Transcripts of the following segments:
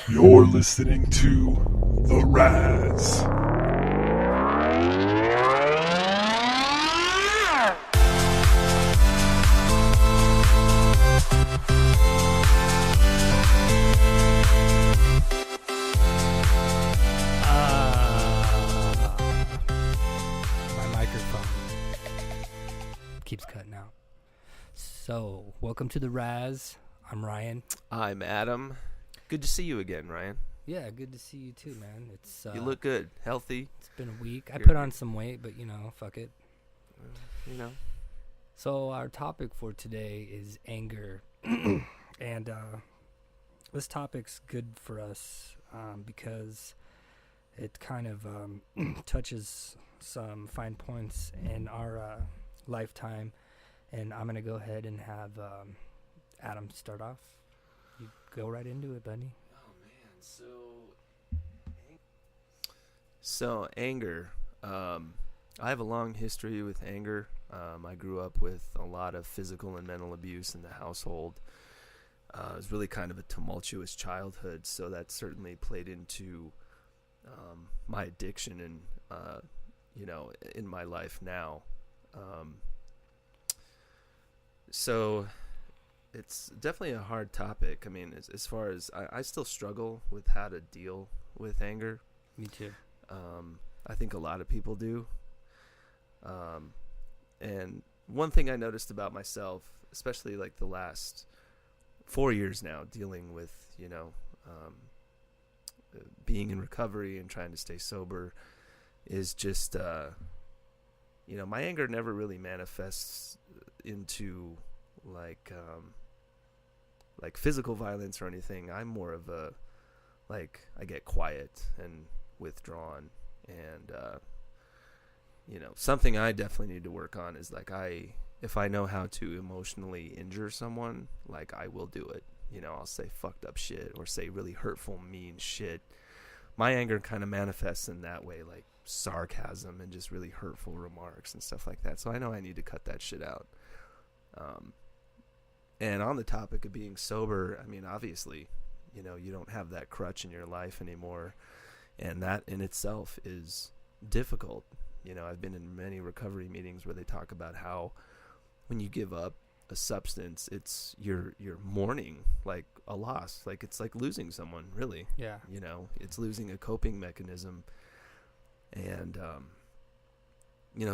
You're listening to The Raz. My microphone keeps cutting out. So, welcome to The Raz. I'm Ryan. I'm Adam. Good to see you again, Ryan. Yeah, good to see you too, man. It's You look good, healthy. It's been a week. I You're- put on some weight, but fuck it. You know, So our topic for today is anger, and this topic's good for us because it kind of touches some fine points in our lifetime. And I'm gonna go ahead and have Adam start off. You go right into it, buddy. Oh man, so anger. I have a long history with anger. I grew up with a lot of physical and mental abuse in the household. It was really kind of a tumultuous childhood, so that certainly played into my addiction and in my life now. So it's definitely a hard topic. I mean, as far as I still struggle with how to deal with anger. Me too. I think a lot of people do. And one thing I noticed about myself, especially like the last 4 years now, dealing with, being in recovery and trying to stay sober, is just, my anger never really manifests into like physical violence or anything. I'm more of a, I get quiet and withdrawn, and something I definitely need to work on is if I know how to emotionally injure someone, I will do it. I'll say fucked up shit or say really hurtful, mean shit. My anger kind of manifests in that way, like sarcasm and just really hurtful remarks and stuff like that. So I know I need to cut that shit out. And on the topic of being sober, I mean, obviously, you don't have that crutch in your life anymore. And that in itself is difficult. I've been in many recovery meetings where they talk about how when you give up a substance, it's you're mourning like a loss. Like it's like losing someone, really. Yeah. It's losing a coping mechanism. And,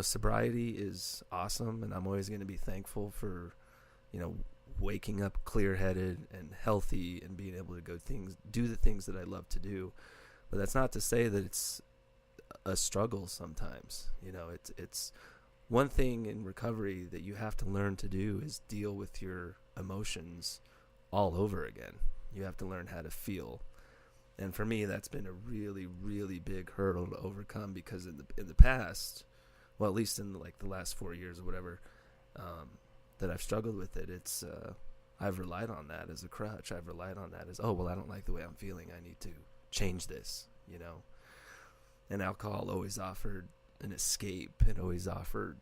sobriety is awesome. And I'm always going to be thankful for, waking up clear-headed and healthy and being able to do the things that I love to do. But that's not to say that it's a struggle sometimes. It's one thing in recovery that you have to learn to do is deal with your emotions all over again. You have to learn how to feel. And for me, that's been a really, really big hurdle to overcome, because in the past, well, at least in the last 4 years or whatever, that I've struggled with it, it's I've relied on that as a crutch. I've relied on that as, I don't like the way I'm feeling, I need to change this, And alcohol always offered an escape. It always offered,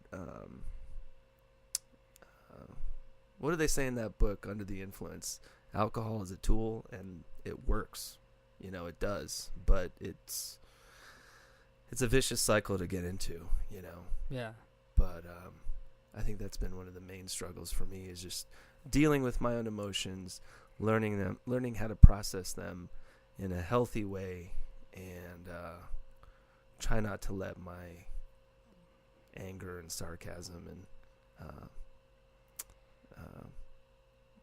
what do they say in that book, Under the Influence? Alcohol is a tool, and it works. It does, but it's a vicious cycle to get into, Yeah. But I think that's been one of the main struggles for me, is just dealing with my own emotions, learning how to process them in a healthy way, and try not to let my anger and sarcasm and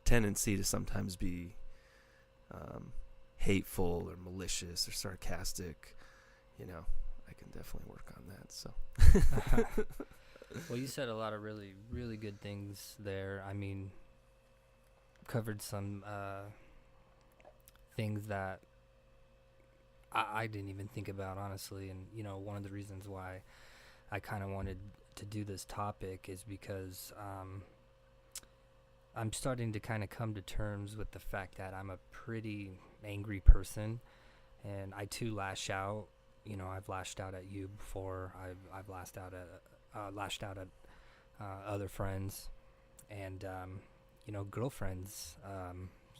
tendency to sometimes be hateful or malicious or sarcastic, I can definitely work on that. So Well, you said a lot of really, really good things there. I mean, covered some things that I didn't even think about, honestly. And, one of the reasons why I kind of wanted to do this topic is because I'm starting to kind of come to terms with the fact that I'm a pretty angry person, and I too lash out. I've lashed out at you before. I've lashed out at other friends, and girlfriends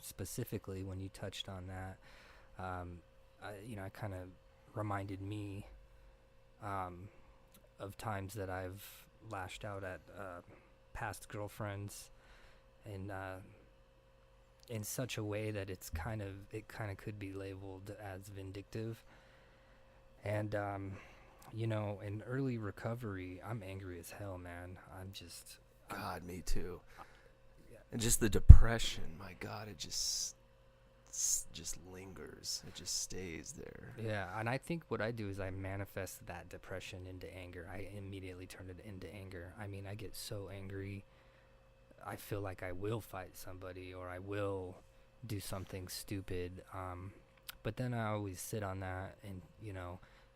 specifically. When you touched on that, I kind of reminded me of times that I've lashed out at past girlfriends, and in such a way that it kind of could be labeled as vindictive. And in early recovery, I'm angry as hell, man. God, me too. Yeah. And just the depression, my God, it just lingers. It just stays there. Yeah, and I think what I do is I manifest that depression into anger. I immediately turn it into anger. I mean, I get so angry, I feel like I will fight somebody or I will do something stupid. But then I always sit on that and,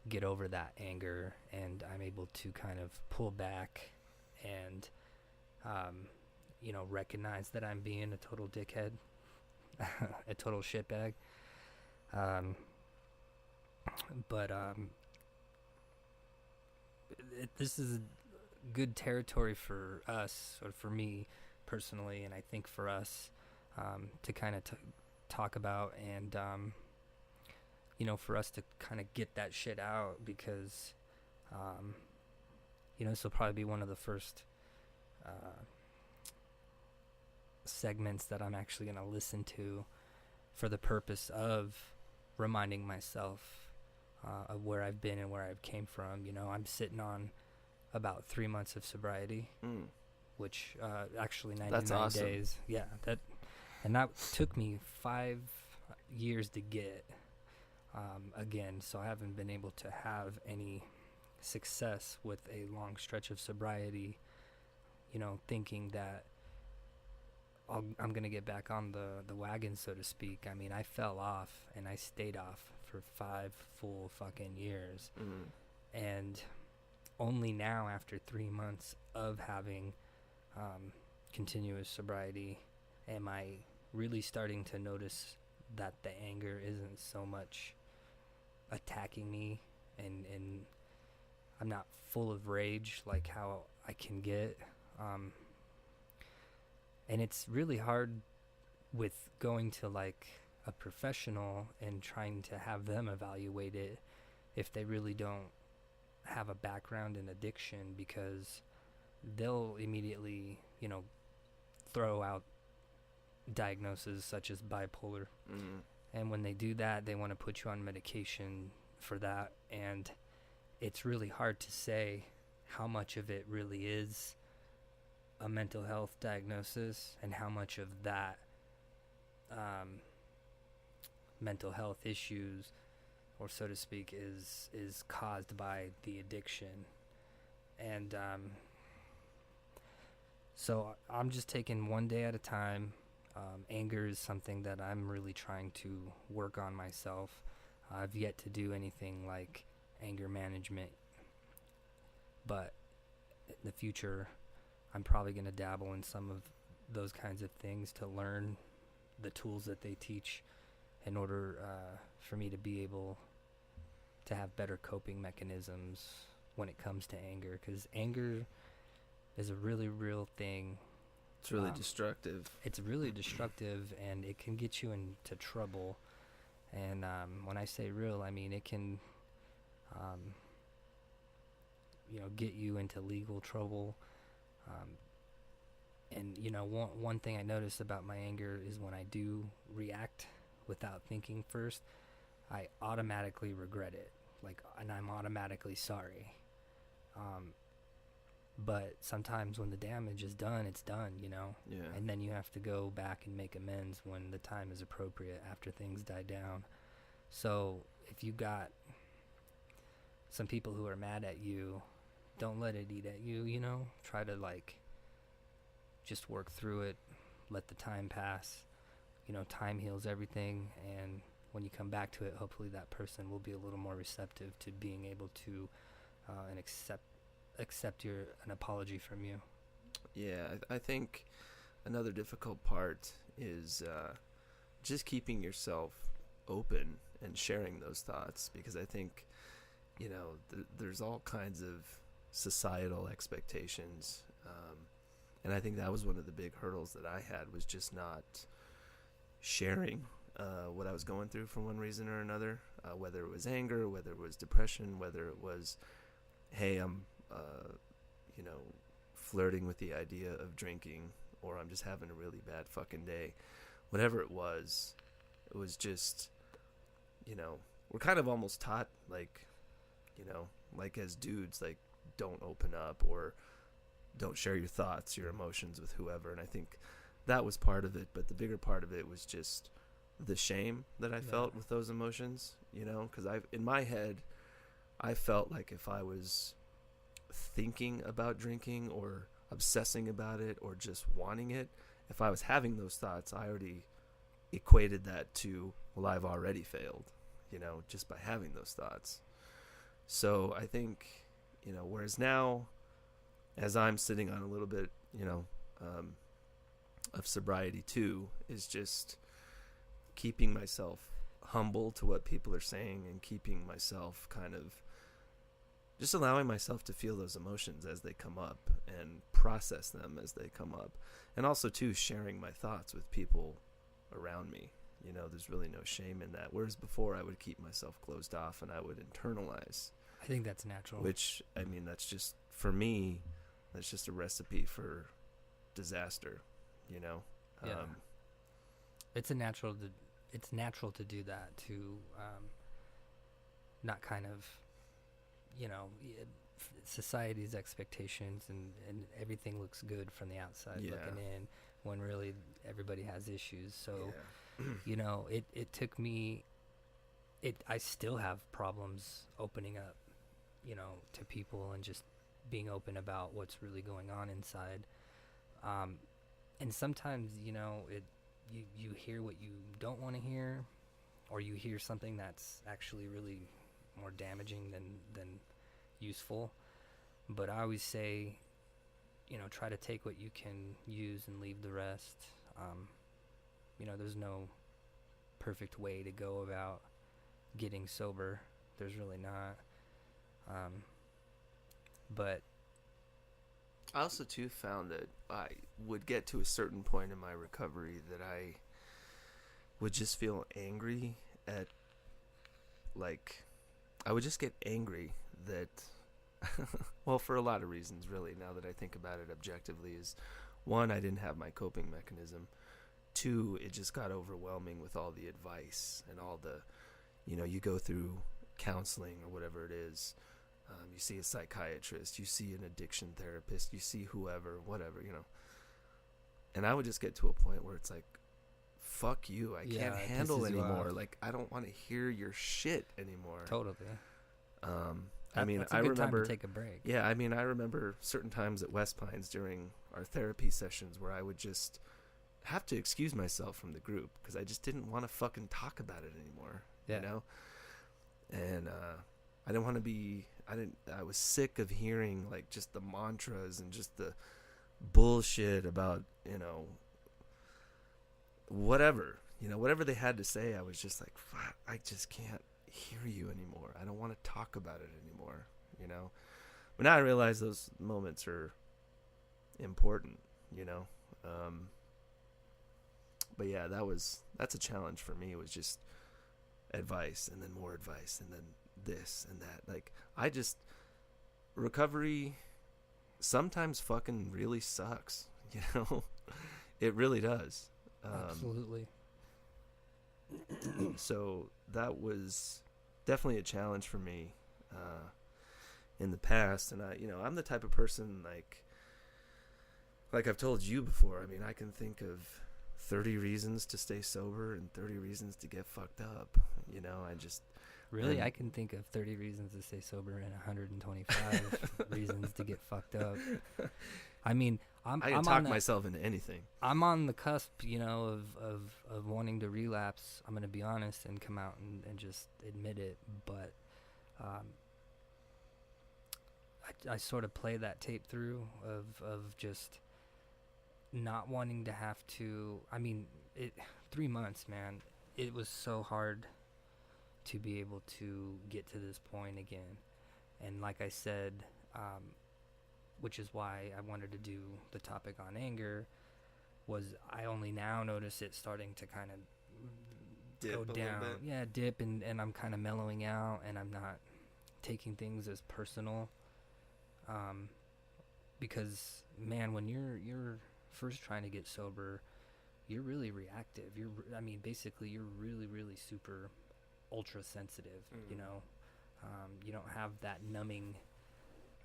get over that anger, and I'm able to kind of pull back and, recognize that I'm being a total dickhead, a total shitbag. This is good territory for us, or for me personally, and I think for us to kind of talk about, and for us to kind of get that shit out, because this will probably be one of the first segments that I'm actually going to listen to for the purpose of reminding myself of where I've been and where I've came from. I'm sitting on about 3 months of sobriety, which actually 99 That's awesome. days. Yeah, that took me 5 years to get. Again, so I haven't been able to have any success with a long stretch of sobriety, thinking that I'm going to get back on the wagon, so to speak. I mean, I fell off, and I stayed off for 5 full fucking years. And only now, after 3 months of having continuous sobriety, am I really starting to notice that the anger isn't so much attacking me, and I'm not full of rage like how I can get. And it's really hard with going to like a professional and trying to have them evaluate it if they really don't have a background in addiction, because they'll immediately, throw out diagnoses such as bipolar. And when they do that, they want to put you on medication for that, and it's really hard to say how much of it really is a mental health diagnosis and how much of that mental health issues, or so to speak, is caused by the addiction. And so I'm just taking one day at a time. Anger is something that I'm really trying to work on myself. I've yet to do anything like anger management, but in the future I'm probably going to dabble in some of those kinds of things to learn the tools that they teach in order for me to be able to have better coping mechanisms when it comes to anger, because anger is a really real thing. It's really destructive. It's really destructive, and it can get you into trouble. And when I say real, I mean it can, get you into legal trouble. And one thing I notice about my anger is when I do react without thinking first, I automatically regret it, and I'm automatically sorry. But sometimes when the damage is done, it's done, Yeah. and then you have to go back and make amends when the time is appropriate after things die down. So if you got some people who are mad at you, don't let it eat at you, try to just work through it, let the time pass. Time heals everything, and when you come back to it, hopefully that person will be a little more receptive to being able to and accept an apology from you. Yeah, I think another difficult part is just keeping yourself open and sharing those thoughts, because I think, there's all kinds of societal expectations, and I think that was one of the big hurdles that I had, was just not sharing what I was going through for one reason or another, whether it was anger, whether it was depression, whether it was, hey, I'm, flirting with the idea of drinking, or I'm just having a really bad fucking day. Whatever it was just, we're kind of almost taught, like as dudes, like, don't open up or don't share your thoughts, your emotions with whoever. And I think that was part of it, but the bigger part of it was just the shame that I felt with those emotions, because in my head, I felt like if I was thinking about drinking or obsessing about it or just wanting it, if I was having those thoughts, I already equated that to, well, I've already failed, just by having those thoughts. So I think, whereas now, as I'm sitting on a little bit, of sobriety too, is just keeping myself humble to what people are saying and keeping myself kind of just allowing myself to feel those emotions as they come up and process them as they come up. And also too, sharing my thoughts with people around me. There's really no shame in that. Whereas before I would keep myself closed off and I would internalize. I think that's natural. Which, I mean, that's just, for me, that's just a recipe for disaster, Yeah. It's natural to do that, to not kind of, society's expectations and everything looks good from the outside looking in, when really everybody has issues. So, it took me, I still have problems opening up, to people and just being open about what's really going on inside. And sometimes, you hear what you don't want to hear, or you hear something that's actually really more damaging than useful. But I always say, try to take what you can use and leave the rest. There's no perfect way to go about getting sober. There's really not. But I also too found that I would get to a certain point in my recovery that I would just feel angry at, like, I would just get angry that, well, for a lot of reasons, really, now that I think about it objectively, is, one, I didn't have my coping mechanism. Two, it just got overwhelming with all the advice and all the, you go through counseling or whatever it is. You see a psychiatrist, you see an addiction therapist, you see whoever, whatever, And I would just get to a point where it's like, fuck you, I can't handle anymore. Like, I don't want to hear your shit anymore. Totally. I mean, that's a I good remember time to take a break. Yeah, I mean, I remember certain times at West Pines during our therapy sessions where I would just have to excuse myself from the group because I just didn't want to fucking talk about it anymore. And I didn't want to be. I was sick of hearing like just the mantras and just the bullshit about whatever they had to say. I was just like, fuck, I just can't hear you anymore. I don't want to talk about it anymore. But now I realize those moments are important. But yeah, that's a challenge for me. It was just advice and then more advice and then this and that. Like, recovery sometimes fucking really sucks, It really does. Absolutely. So that was definitely a challenge for me in the past. And I'm the type of person, like I've told you before, I mean, I can think of 30 reasons to stay sober and 30 reasons to get fucked up. Really, I can think of 30 reasons to stay sober and 125 reasons to get fucked up. I mean, I can talk myself into anything. I'm on the cusp, of wanting to relapse. I'm going to be honest and come out and just admit it. But I sort of play that tape through of just not wanting to have to. I mean, 3 months, man. It was so hard to be able to get to this point again. And like I said, which is why I wanted to do the topic on anger, was I only now notice it starting to kind of dip go a little down. bit. Yeah, dip, and I'm kind of mellowing out, and I'm not taking things as personal. Because man, when you're first trying to get sober, you're really reactive. Basically, you're really, really super ultra sensitive. You know, you don't have that numbing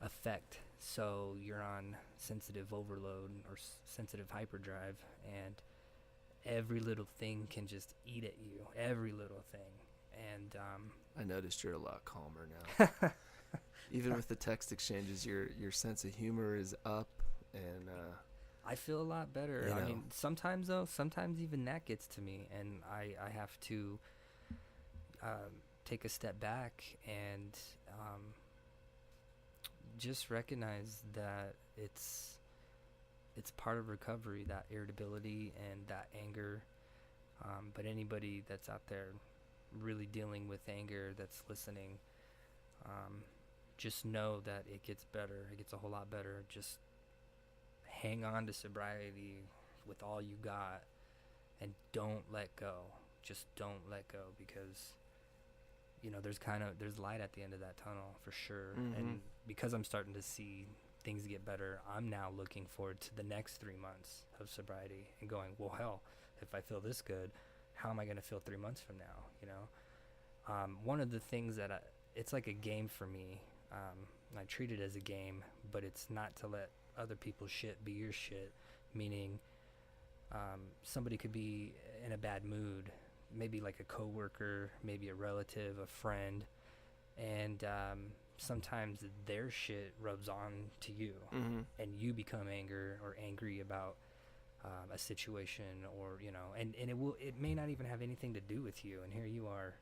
effect, so you're on sensitive overload or sensitive hyperdrive, and every little thing can just eat at you. Every little thing, and I noticed you're a lot calmer now. Even with the text exchanges, your sense of humor is up, and I feel a lot better. You I know. mean, sometimes even that gets to me, and I have to take a step back and just recognize that it's part of recovery, that irritability and that anger. But anybody that's out there really dealing with anger, that's listening, just know that it gets better. It gets a whole lot better. Just hang on to sobriety with all you got, and don't let go. Just don't let go, because there's light at the end of that tunnel for sure. And because I'm starting to see things get better, I'm now looking forward to the next 3 months of sobriety and going, well, hell, if I feel this good, how am I going to feel 3 months from now? One of the things that it's like a game for me. I treat it as a game, but it's not to let other people's shit be your shit. Meaning, somebody could be in a bad mood, maybe like a coworker, maybe a relative, a friend, and sometimes their shit rubs on to you, and you become angry about a situation, or and it may not even have anything to do with you, and here you are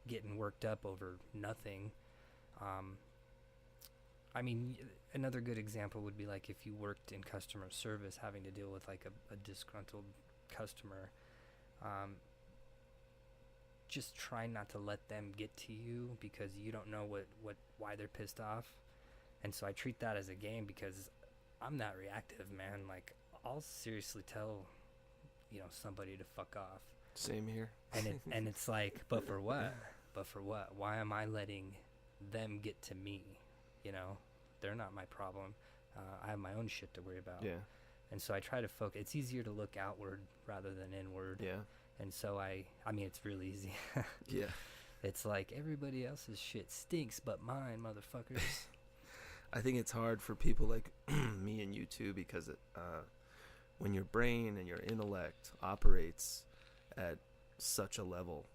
getting worked up over nothing. I mean, another good example would be like if you worked in customer service, having to deal with like a disgruntled customer. Just try not to let them get to you, because you don't know why they're pissed off. And so I treat that as a game, because I'm not reactive, man. Like, I'll seriously tell somebody to fuck off. Same here. And it's like, but for what? Why am I letting them get to me? They're not my problem. I have my own shit to worry about. Yeah. And so I try to focus. It's easier to look outward rather than inward. Yeah. And so I mean, it's real easy. Yeah. It's like everybody else's shit stinks, but mine, motherfuckers. I think it's hard for people like me and you too, because when your brain and your intellect operates at such a level,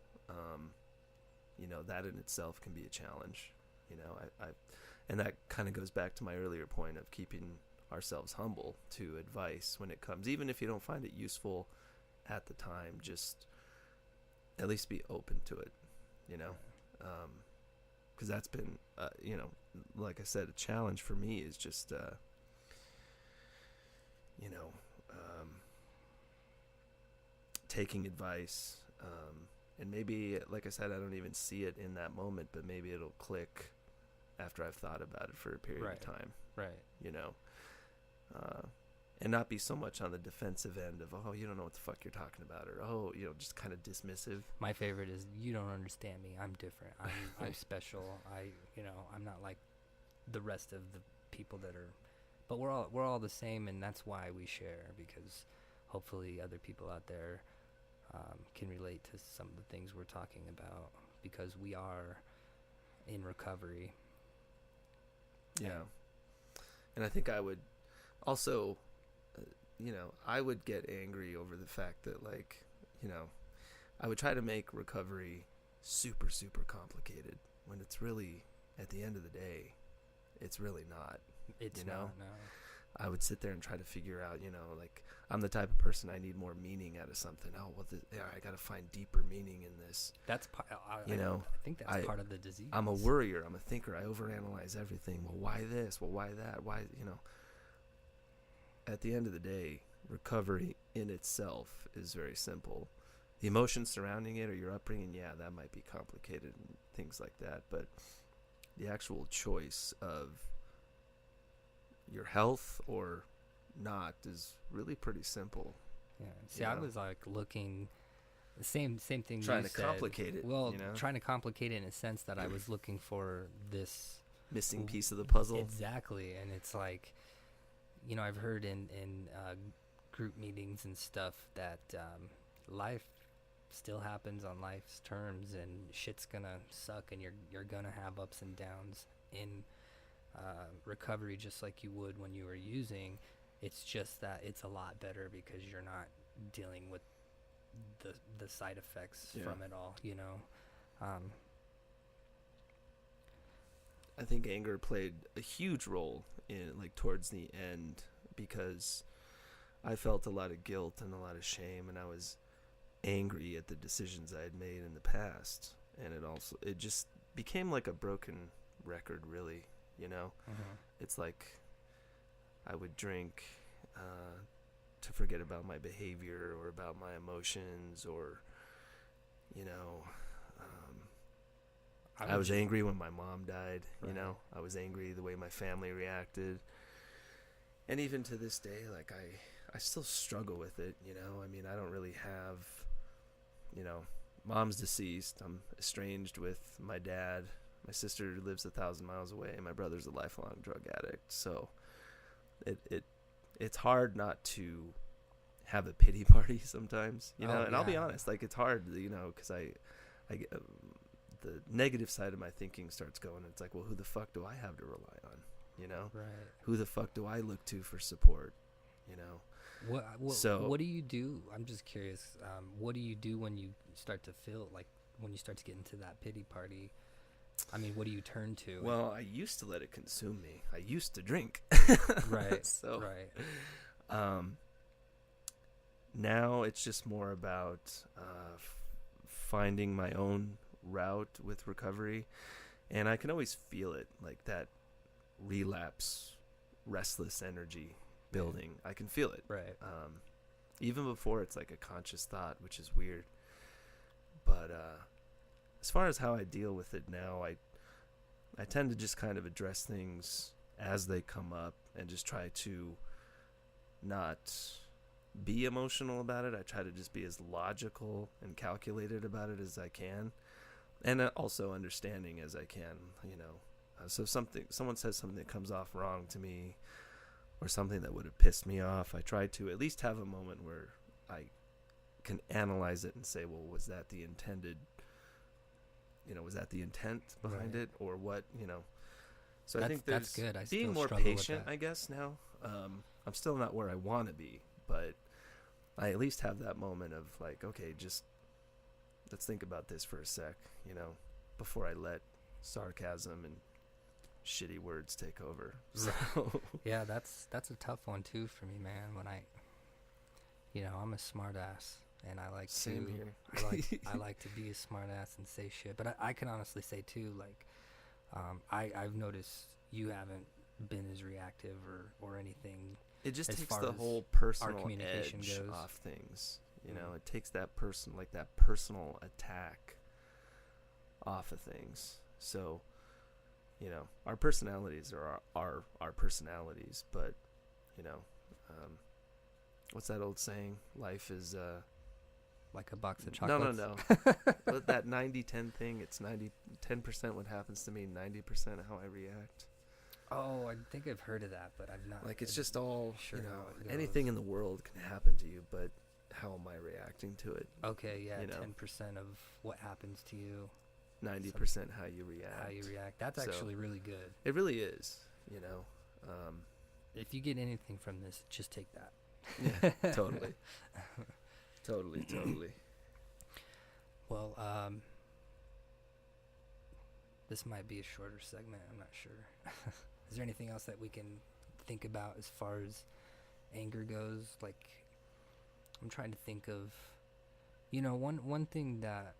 that in itself can be a challenge. And that kind of goes back to my earlier point of keeping ourselves humble to advice when it comes, even if you don't find it useful at the time, just at least be open to it, because that's been, like I said, a challenge for me is just, taking advice, and maybe, like I said, I don't even see it in that moment, but maybe it'll click after I've thought about it for a period of time. Right. And not be so much on the defensive end of, oh, you don't know what the fuck you're talking about, or, oh, just kind of dismissive. My favorite is, you don't understand me. I'm different. I'm special. I'm not like the rest of the people that are, but we're all the same, and that's why we share, because hopefully other people out there can relate to some of the things we're talking about, because we are in recovery. Yeah. And I think I would also, I would get angry over the fact that, like, I would try to make recovery super, super complicated when it's really, at the end of the day, it's really not. It's not, no. I would sit there and try to figure out, like, I'm the type of person, I need more meaning out of something. Oh, well, I got to find deeper meaning in this. That's I think that's part of the disease. I'm a worrier. I'm a thinker. I overanalyze everything. Well, why this? Well, why that? Why, At the end of the day, recovery in itself is very simple. The emotions surrounding it or your upbringing, yeah, that might be complicated and things like that. But the actual choice of your health or not is really pretty simple. Yeah. See, I was like looking Same thing. Trying you to said. complicate it. Well, you know? trying to complicate it in a sense that I was looking for this Missing piece of the puzzle. exactly, and it's like, you know, I've heard in group meetings and stuff that life still happens on life's terms, and shit's gonna suck, and you're gonna have ups and downs in recovery, just like you would when you were using. It's just that it's a lot better because you're not dealing with the side effects from it all, you know. I think anger played a huge role in, like, towards the end, because I felt a lot of guilt and a lot of shame, and I was angry at the decisions I had made in the past, and it just became like a broken record, really, you know. It's like I would drink to forget about my behavior or about my emotions, or, you know, I was angry when my mom died, you know. I was angry the way my family reacted, and even to this day, like, I still struggle with it, you know. I mean, I don't really have, you know, mom's deceased. I'm estranged with my dad. My sister lives 1,000 miles away. My brother's a lifelong drug addict. So it's hard not to have a pity party sometimes, you know. And I'll be honest, like, it's hard, you know, because I the negative side of my thinking starts going. It's like, well, who the fuck do I have to rely on, you know? Right. Who the fuck do I look to for support, you know? What do you do? I'm just curious. What do you do when you start to feel like, when you start to get into that pity party? I mean, what do you turn to? Well, I used to let it consume me. I used to drink. Right. So, right. Now it's just more about finding my own route with recovery, and I can always feel it, like that relapse, restless energy building. I can feel it. Right. Even before it's like a conscious thought, which is weird. But as far as how I deal with it now, I tend to just kind of address things as they come up and just try to not be emotional about it. I try to just be as logical and calculated about it as I can, and also understanding as I can, you know. So someone says something that comes off wrong to me, or something that would have pissed me off, I try to at least have a moment where I can analyze it and say, well, was that the intended, you know, was that the intent behind it, or what, you know? So I think that's good. Being more patient, I guess, now. I'm still not where I want to be, but I at least have that moment of, like, okay, just let's think about this for a sec, you know, before I let sarcasm and shitty words take over. So yeah, that's a tough one too for me, man. When you know, I'm a smart ass, and I like I like to be a smart ass and say shit. But I can honestly say too, like, I've noticed you haven't been as reactive or anything. It just as takes far the as whole personal our communication edge goes off things. You know, it takes that personal attack off of things. So, you know, our personalities are our personalities, but, you know, what's that old saying? Life is like a box of chocolates. No. That 90-10 thing. It's 10% what happens to me, 90% how I react. Oh, I think I've heard of that, but I've not. Like, it's just all, sure, you know, anything in the world can happen to you, but how am I reacting to it? Okay, yeah, you know? 10% of what happens to you. 90% how you react. How you react. That's actually really good. It really is, you know. If you get anything from this, just take that. Yeah, totally. Totally. Well, this might be a shorter segment. I'm not sure. Is there anything else that we can think about as far as anger goes? Like, I'm trying to think of, you know, one thing that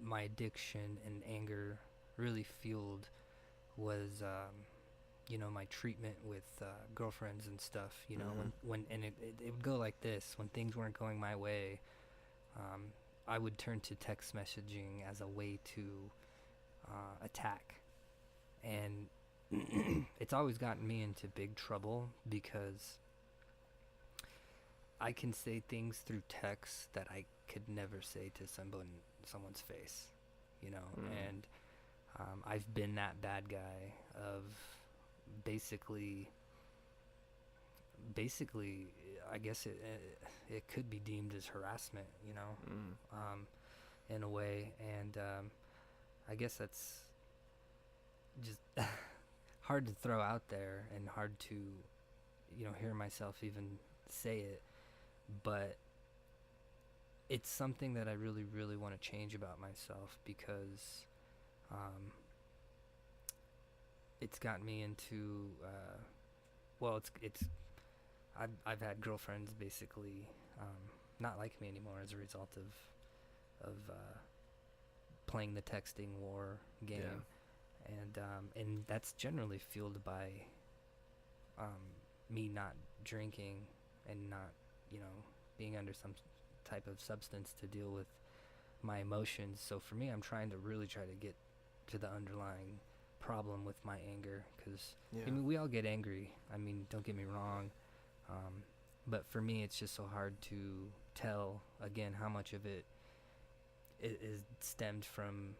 my addiction and anger really fueled was, you know, my treatment with girlfriends and stuff. You know, when it would go like this: when things weren't going my way, I would turn to text messaging as a way to attack, and it's always gotten me into big trouble because I can say things through text that I could never say to someone's face, you know. And I've been that bad guy of basically, I guess it could be deemed as harassment, you know, in a way. And I guess that's just hard to throw out there and hard to, you know, hear myself even say it. But it's something that I really, really want to change about myself, because it's got me into, well, I've had girlfriends basically not like me anymore as a result of playing the texting war game. And that's generally fueled by me not drinking and not, you know, being under some type of substance to deal with my emotions. So for me, I'm trying to really try to get to the underlying problem with my anger, because I mean, we all get angry. I mean, don't get me wrong, but for me, it's just so hard to tell again how much of it is stemmed from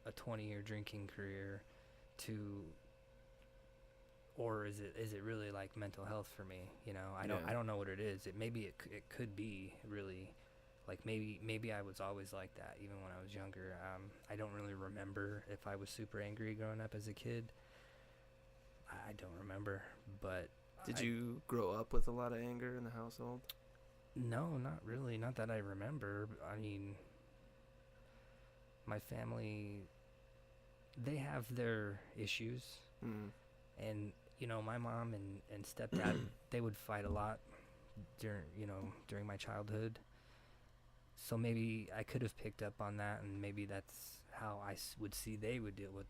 a 20-year drinking career to, or is it really like mental health for me? You know, I don't know what it is. It could be really like maybe I was always like that even when I was younger. I don't really remember if I was super angry growing up as a kid. I don't remember, but did you grow up with a lot of anger in the household? No, not really. Not that I remember. I mean, my family, they have their issues. And, you know, my mom and stepdad, they would fight a lot during my childhood. So maybe I could have picked up on that, and maybe that's how I would see they would deal with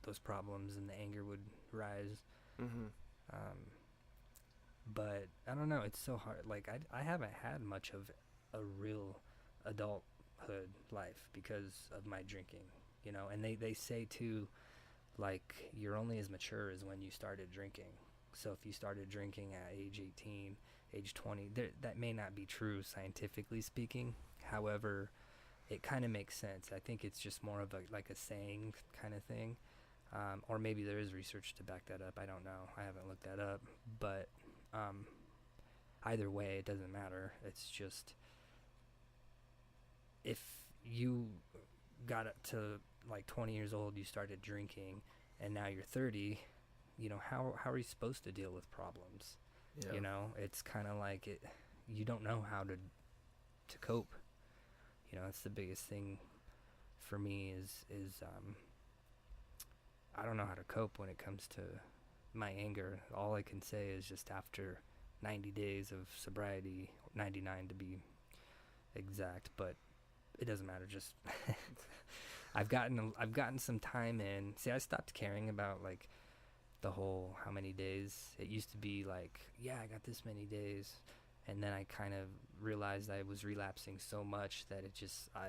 those problems, and the anger would rise. But I don't know. It's so hard. Like, I haven't had much of a real adulthood life because of my drinking, you know. And they say, too, like, you're only as mature as when you started drinking. So if you started drinking at age 18, age 20, that may not be true scientifically speaking. However, it kind of makes sense. I think it's just more of a saying kind of thing. Or maybe there is research to back that up. I don't know. I haven't looked that up. But either way, it doesn't matter. It's just, if you got up to like 20 years old, you started drinking, and now you're 30, you know, how are you supposed to deal with problems? You know, it's kind of like you don't know how to cope. You know, that's the biggest thing for me is I don't know how to cope when it comes to my anger. All I can say is just after 90 days of sobriety, 99 to be exact, but it doesn't matter. Just I've gotten some time in. See, I stopped caring about like the whole how many days. It used to be like, yeah, I got this many days, and then I kind of realized I was relapsing so much that it just I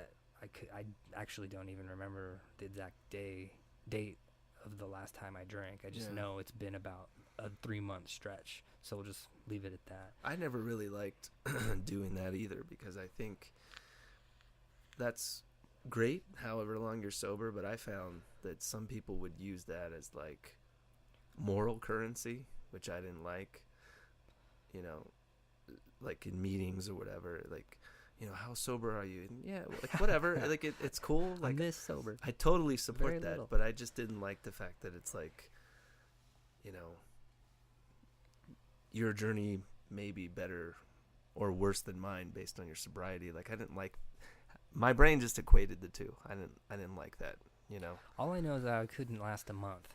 actually don't even remember the exact date of the last time I drank. I just know it's been about a 3-month stretch, so we'll just leave it at that. I never really liked doing that either, because I think that's great however long you're sober, but I found that some people would use that as like moral currency, which I didn't like. You know, like in meetings or whatever, like, you know, how sober are you? And yeah, like whatever. Like it's cool. Like, I'm this sober. I totally support Very that, little. but I just didn't like the fact that it's like, you know, your journey may be better or worse than mine based on your sobriety. Like, I didn't like, my brain just equated the two. I didn't like that, you know. All I know is that I couldn't last a month.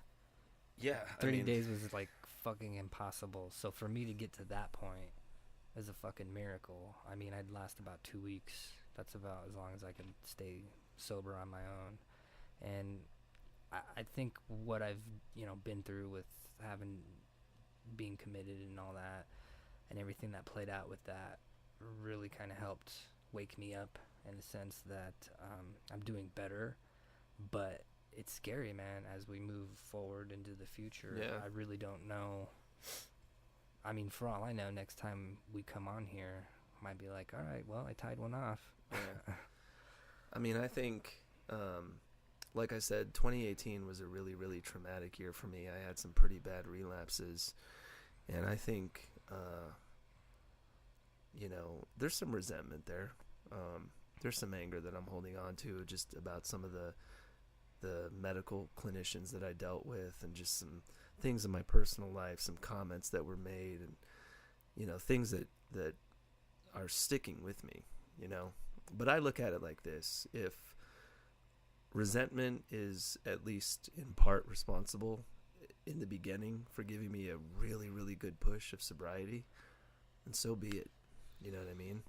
Yeah, 30 days was like fucking impossible. So for me to get to that point is a fucking miracle. I mean, I'd last about 2 weeks. That's about as long as I could stay sober on my own. And I think what I've, you know, been through with being committed and all that, and everything that played out with that, really kind of helped wake me up in the sense that I'm doing better. But it's scary, man, as we move forward into the future. Yeah. I really don't know. I mean, for all I know, next time we come on here, might be like, all right, well, I tied one off. Yeah. I mean, I think, like I said, 2018 was a really, really traumatic year for me. I had some pretty bad relapses, and I think, there's some resentment there. There's some anger that I'm holding on to just about some of the medical clinicians that I dealt with, and just some things in my personal life, some comments that were made, and things that are sticking with me. But I look at it like this: if resentment is at least in part responsible in the beginning for giving me a really, really good push of sobriety, then so be it. You know what I mean?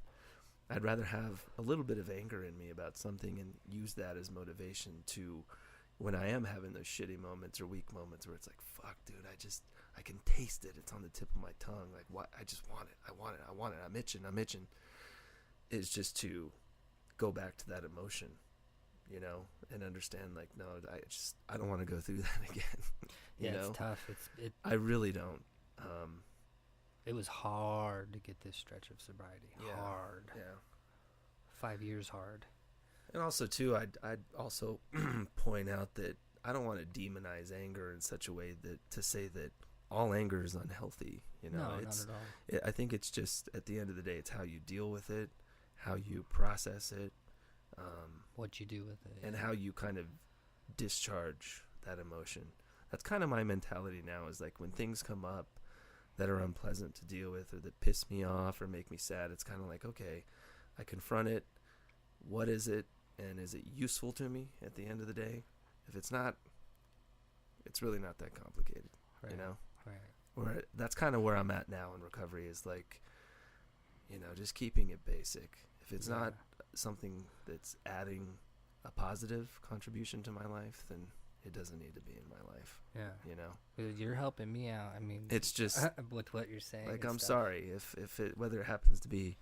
I'd rather have a little bit of anger in me about something and use that as motivation to, when I am having those shitty moments or weak moments where it's like, fuck, dude, I can taste it. It's on the tip of my tongue. Like, what? I just want it. I'm itching. It's just to go back to that emotion, and understand, like, no, I don't want to go through that again. It's tough. I really don't. It was hard to get this stretch of sobriety. Yeah, hard. Yeah. 5 years hard. And also, too, I'd also point out that I don't want to demonize anger in such a way that to say that all anger is unhealthy. No, not at all. I think it's just, at the end of the day, it's how you deal with it, how you process it, what you do with it, and how you kind of discharge that emotion. That's kind of my mentality now, is like when things come up that are unpleasant to deal with or that piss me off or make me sad, it's kind of like, okay, I confront it. What is it? And is it useful to me at the end of the day? If it's not, it's really not that complicated, right. Right. Or that's kind of where I'm at now in recovery, is like, just keeping it basic. If it's not something that's adding a positive contribution to my life, then it doesn't need to be in my life. Yeah. You're helping me out. I mean, it's just with what you're saying. Like, I'm stuff. sorry if it, whether it happens to be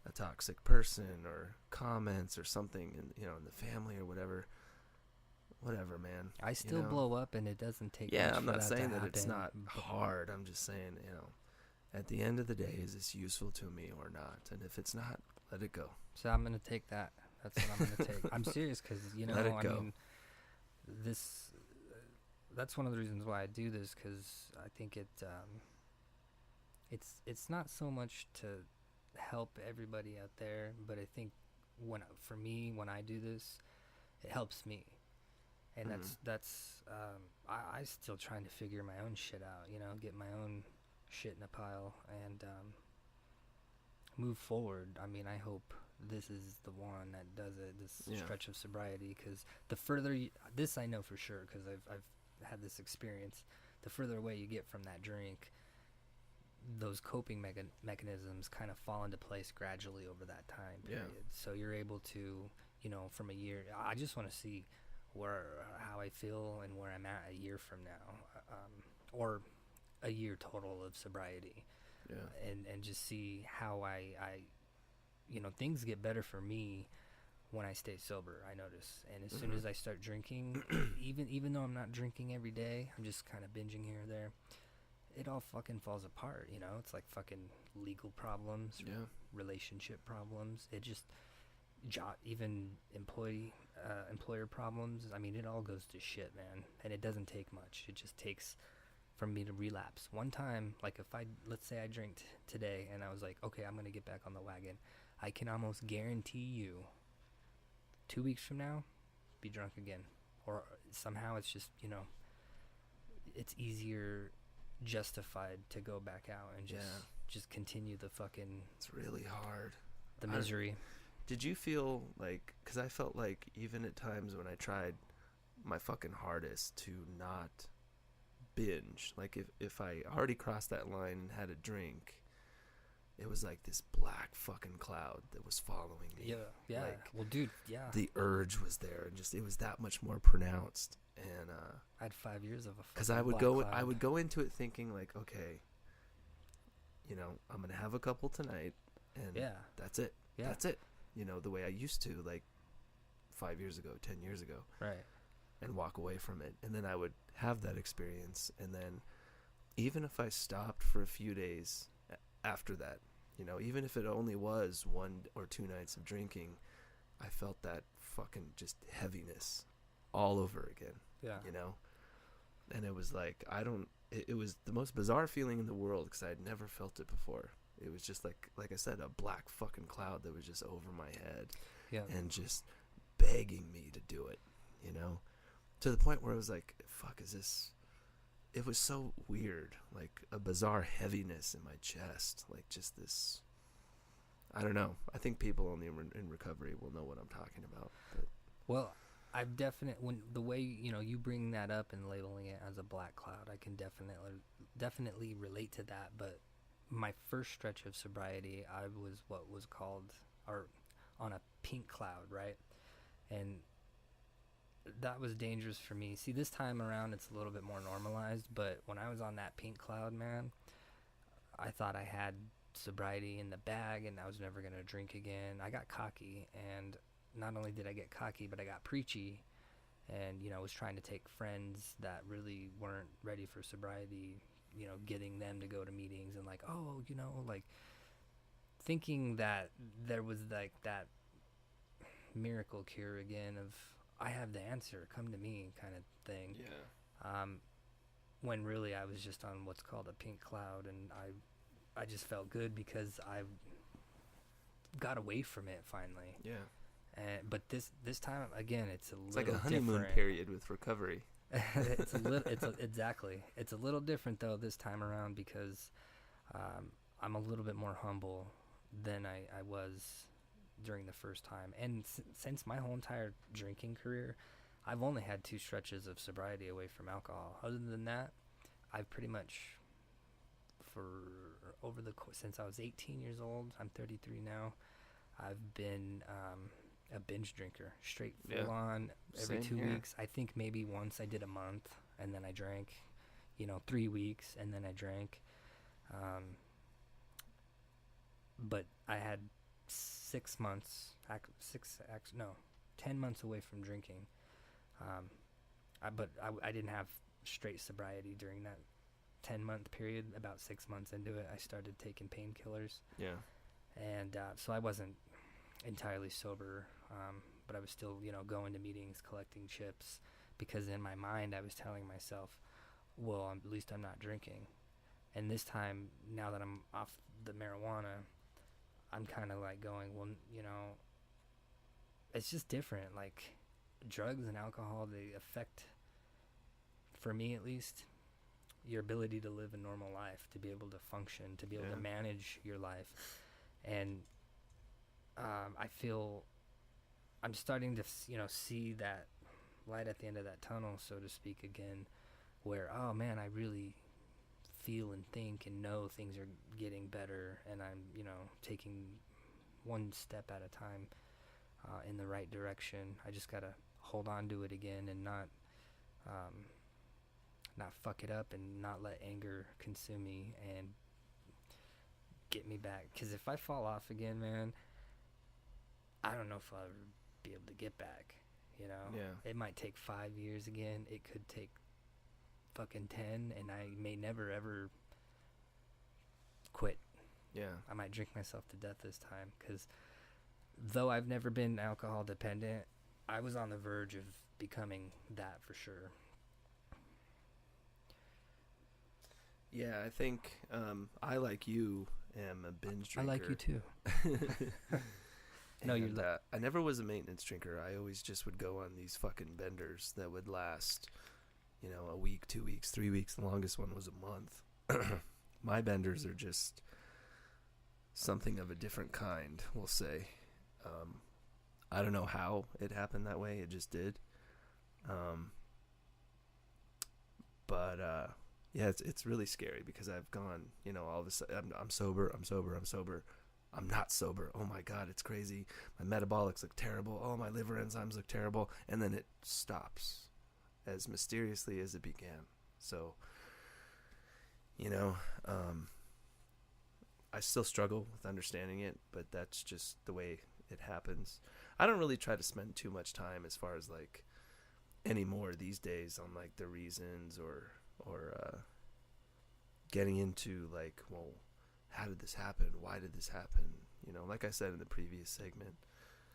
a toxic person or comments or something in the family or whatever, man. I still blow up, and it doesn't take. Yeah, much I'm for not that saying to that it's happen, not hard. I'm just saying, at the end of the day, is this useful to me or not? And if it's not, let it go. So I'm gonna take that. That's what I'm gonna take. I'm serious, because let it go. I mean, that's one of the reasons why I do this, because I think it's not so much to help everybody out there, but I think when I do this, it helps me, and I still trying to figure my own shit out, get my own shit in a pile and move forward. I mean, I hope this is the one that does it, this stretch of sobriety, because the further this I know for sure, because I've had this experience, the further away you get from that drink, those coping mechanisms kind of fall into place gradually over that time period. So you're able to, from a year, I just want to see how I feel and where I'm at a year from now, or a year total of sobriety, and just see how I things get better for me when I stay sober, I notice. And as soon as I start drinking, even though I'm not drinking every day, I'm just kind of binging here or there, it all fucking falls apart, It's like fucking legal problems, relationship problems. It just, even employer problems. I mean, it all goes to shit, man. And it doesn't take much. It just takes for me to relapse. One time, like let's say I drank today and I was like, okay, I'm going to get back on the wagon. I can almost guarantee you 2 weeks from now, be drunk again. Or somehow it's just, it's easier justified to go back out and just continue the fucking, it's really hard, the misery. Did you feel like, because I felt like even at times when I tried my fucking hardest to not binge, like if I already crossed that line and had a drink, it was like this black fucking cloud that was following me. Yeah. Like, well, dude, the urge was there, and just it was that much more pronounced. And I had 5 years of a fucking because I would go into it thinking like, okay, I'm gonna have a couple tonight, and that's it. That's it. The way I used to, like 5 years ago, 10 years ago, right? And walk away from it, and then I would have that experience, and then even if I stopped for a few days after that, You know, even if it only was 1 or 2 nights of drinking, I felt that fucking just heaviness all over again. Yeah. You know? And it was like, it was the most bizarre feeling in the world because I had never felt it before. It was just like I said, a black fucking cloud that was just over my head. Yeah. And just begging me to do it, you know? To the point where I was like, fuck, is this... It was so weird, like a bizarre heaviness in my chest, like just this. I don't know. I think people only in recovery will know what I'm talking about. But. Well, I've when the way you bring that up and labeling it as a black cloud, I can definitely relate to that. But my first stretch of sobriety, I was what was called on a pink cloud, right? And that was dangerous for me. See, this time around it's a little bit more normalized, but when I was on that pink cloud, man, I thought I had sobriety in the bag and I was never going to drink again. I got cocky, and not only did I get cocky, but I got preachy, and was trying to take friends that really weren't ready for sobriety, getting them to go to meetings and like, oh, like thinking that there was like that miracle cure again of I have the answer, come to me kind of thing. Yeah. When really I was just on what's called a pink cloud, and I just felt good because I got away from it finally. Yeah. But this time again, it's It's like a honeymoon period with recovery. It's a little different though this time around because I'm a little bit more humble than I was during the first time, and since my whole entire drinking career, I've only had 2 stretches of sobriety away from alcohol. Other than that, I've pretty much since I was 18 years old, I'm 33 now, I've been a binge drinker, straight full on every 2 weeks. I think maybe once I did a month and then I drank, 3 weeks and then I drank, but I had 10 months away from drinking. But I didn't have straight sobriety during that 10-month period. About 6 months into it, I started taking painkillers. Yeah. And so I wasn't entirely sober, but I was still, going to meetings, collecting chips, because in my mind I was telling myself, well, at least I'm not drinking. And this time, now that I'm off the marijuana, I'm kind of like going, well, it's just different. Like, drugs and alcohol, they affect, for me at least, your ability to live a normal life, to be able to function, to be able to manage your life. And I feel I'm starting to, see that light at the end of that tunnel, so to speak, again, where, oh man, I really feel and think and know things are getting better, and I'm taking one step at a time in the right direction. I just gotta hold on to it again and not fuck it up, and not let anger consume me and get me back, because if I fall off again, man, I don't know if I'll ever be able to get back. It might take 5 years again, it could take fucking 10, and I may never ever quit. Yeah. I might drink myself to death this time, because though I've never been alcohol dependent, I was on the verge of becoming that for sure. Yeah, I think I, like you, am a binge drinker. I like you too. No, you're I never was a maintenance drinker. I always just would go on these fucking benders that would last, a week, 2 weeks, 3 weeks. The longest one was a month. My benders are just something of a different kind, we'll say. I don't know how it happened that way. It just did. But yeah, it's really scary because I've gone, all of a sudden, I'm sober. I'm not sober. Oh my God, it's crazy. My metabolics look terrible. Oh, my liver enzymes look terrible. And then it stops as mysteriously as it began. So, I still struggle with understanding it, but that's just the way it happens. I don't really try to spend too much time as far as like anymore these days on like the reasons or getting into like, well, how did this happen? Why did this happen? You know, like I said in the previous segment.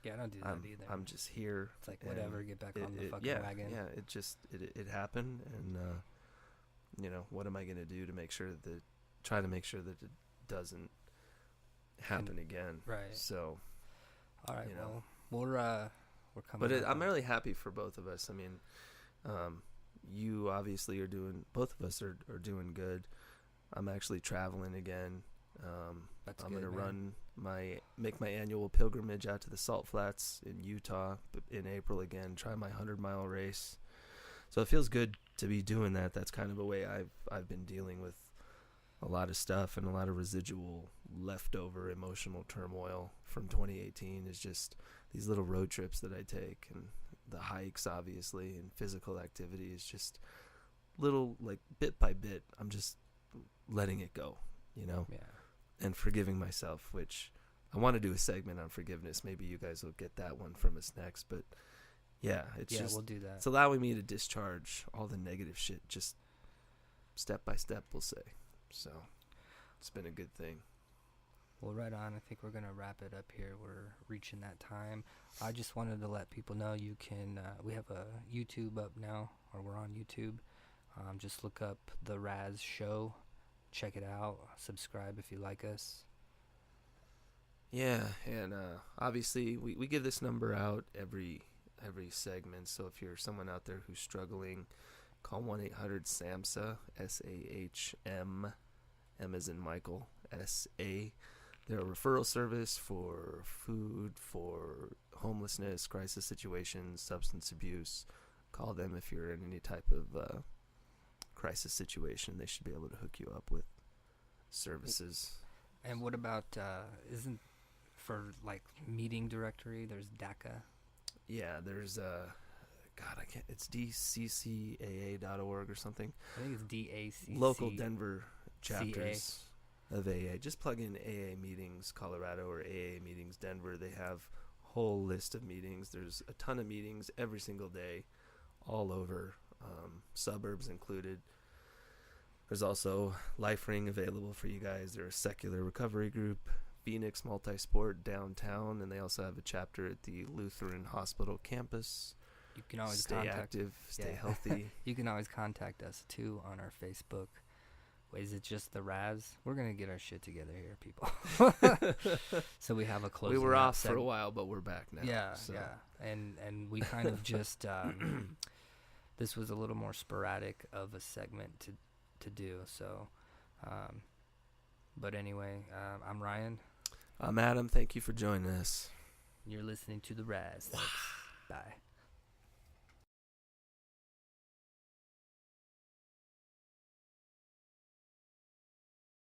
Yeah, I don't do that either. I'm just here. It's like, whatever, get back on the fucking wagon. Yeah, it happened, and you know, what am I gonna do to try to make sure that it doesn't happen again? Right. So, all right. You know. Well, we're coming. But I'm really happy for both of us. I mean, you obviously both of us are doing good. I'm actually traveling again. That's I'm good, going to make my annual pilgrimage out to the Salt Flats in Utah in April again, try my 100-mile race. So it feels good to be doing that. That's kind of a way I've been dealing with a lot of stuff, and a lot of residual leftover emotional turmoil from 2018 is just these little road trips that I take, and the hikes, obviously, and physical activity is just little, like, bit by bit. I'm just letting it go, you know? Yeah. And forgiving myself, which I want to do a segment on forgiveness. Maybe you guys will get that one from us next. But yeah, we'll do that. It's allowing me to discharge all the negative shit, just step by step, we'll say. So it's been a good thing. Well, right on. I think we're going to wrap it up here. We're reaching that time. I just wanted to let people know you can, we have a YouTube up now, or we're on YouTube. Just look up The Raz Show. Check it out. Subscribe if you like us. Yeah, and obviously we give this number out every segment. So if you're someone out there who's struggling, call 1-800-SAMHSA, SAHM, M as in Michael, SA. They're a referral service for food, for homelessness, crisis situations, substance abuse. Call them if you're in any type of crisis situation. They should be able to hook you up with services. And what about isn't for like meeting directory, there's DACA? Yeah, there's it's dccaa.org or something. I think it's DACC. Local Denver chapters of AA. Just plug in AA meetings Colorado or AA meetings Denver. They have a whole list of meetings. There's a ton of meetings every single day all over, suburbs included. There's also Life Ring available for you guys. They're a secular recovery group. Phoenix Multisport downtown, and they also have a chapter at the Lutheran Hospital campus. You can always stay active, stay healthy. You can always contact us too on our Facebook. Wait, is it just the Raz? We're gonna get our shit together here, people. So we have a closing. We were off for a while, but we're back now. Yeah, so. Yeah, and we kind of just this was a little more sporadic of a segment to do. So, but anyway, I'm Ryan. I'm Adam. Thank you for joining us. You're listening to the Raz. Bye.